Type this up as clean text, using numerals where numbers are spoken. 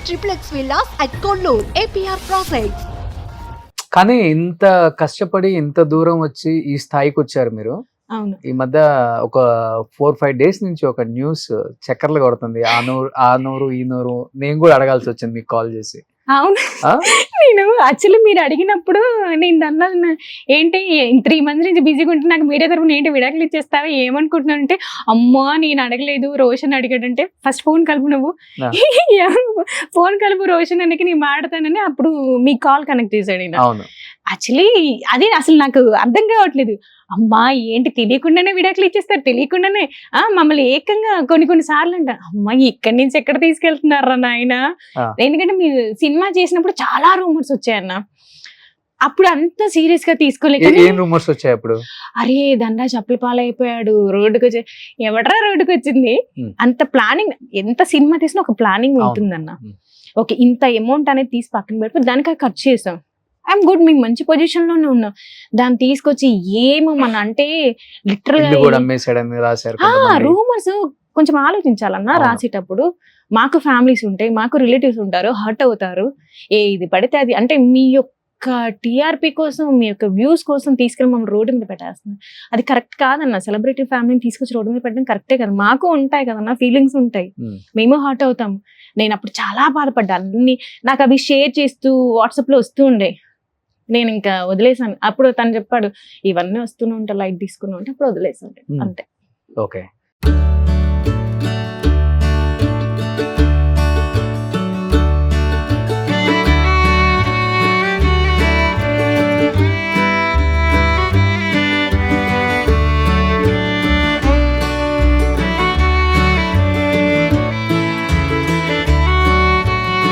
triplex villas at Kollur, APR Projects. కానీ ఇంత కష్టపడి ఇంత దూరం వచ్చి ఈ స్థాయికి వచ్చారు మీరు. అవును. ఈ మధ్య ఒక 4-5 డేస్ నుంచి ఒక న్యూస్ చక్కర్లు కొడుతుంది. ఆ నోరు ఈ నోరు నేను కూడా అడగాల్సి వచ్చింది మీకు కాల్ చేసి. అవును. ఆ? నేను యాక్చువల్లీ మీరు అడిగినప్పుడు నేను అన్నాను ఏంటి 3 months నుంచి బిజీగా ఉంటే నాకు మీడియా తరపున ఏంటి విడాకులు ఇచ్చేస్తావా ఏమనుకుంటున్నాను అంటే అమ్మా నేను అడగలేదు రోషన్ అడిగాడంటే ఫస్ట్ ఫోన్ కలుపు నువ్వు ఫోన్ కలుపు రోషన్ అన్నకి నేను మాడతానని అప్పుడు మీ కాల్ కనెక్ట్ చేశాడు ఈయన. అవును. యాక్చువల్లీ అదే అసలు నాకు అర్థం కావట్లేదు. అమ్మా ఏంటి తెలియకుండానే విడాకులు ఇచ్చేస్తారు తెలియకుండానే మమ్మల్ని ఏకంగా కొన్ని సార్లు అంట అమ్మా ఇక్కడి నుంచి ఎక్కడ తీసుకెళ్తున్నారా నాయన. ఎందుకంటే మీరు సినిమా చేసినప్పుడు చాలా రూమర్స్ వచ్చాయన్న. అప్పుడు అంత సీరియస్ గా తీసుకోలేక ఏం రూమర్స్ వచ్చాయి అప్పుడు? అరే దండా చప్పల పాలైపోయాడు రోడ్డుకి వచ్చి ఎవడరా రోడ్డుకి వచ్చింది. అంత ప్లానింగ్ ఎంత సినిమా తీసినా ఒక ప్లానింగ్ ఉంటుందన్న. ఓకే ఇంత అమౌంట్ అనేది తీసి పక్కన పెట్టి దానికి ఖర్చు చేసాం. ఐఎమ్ గుడ్ మేము మంచి పొజిషన్ లోనే ఉన్నాం. దాన్ని తీసుకొచ్చి ఏమో మన అంటే లిటరల్ రూమర్స్ కొంచెం ఆలోచించాలన్నా రాసేటప్పుడు. మాకు ఫ్యామిలీస్ ఉంటాయి మాకు రిలేటివ్స్ ఉంటారు హర్ట్ అవుతారు. ఇది పడితే అది అంటే మీ యొక్క టీఆర్పీ కోసం మీ యొక్క వ్యూస్ కోసం తీసుకెళ్ళి మమ్మల్ని రోడ్డు మీద పెట్టేస్తున్నారు. అది కరెక్ట్ కాదన్న. సెలబ్రిటీ ఫ్యామిలీని తీసుకొచ్చి రోడ్డు మీద పెట్టడం కరెక్టే కదా. మాకు ఉంటాయి కదన్నా ఫీలింగ్స్ ఉంటాయి మేము హర్ట్ అవుతాం. నేను అప్పుడు చాలా బాధపడ్డా. అన్ని నాకు అవి షేర్ చేస్తూ వాట్సాప్ లో వస్తూ ఉండే. నేను ఇంకా వదిలేసాను. అప్పుడు తను చెప్పాడు ఇవన్నీ వస్తూనే ఉంటా లైట్ తీసుకున్నా ఉంటే అప్పుడు వదిలేసాను అంతే. ఓకే.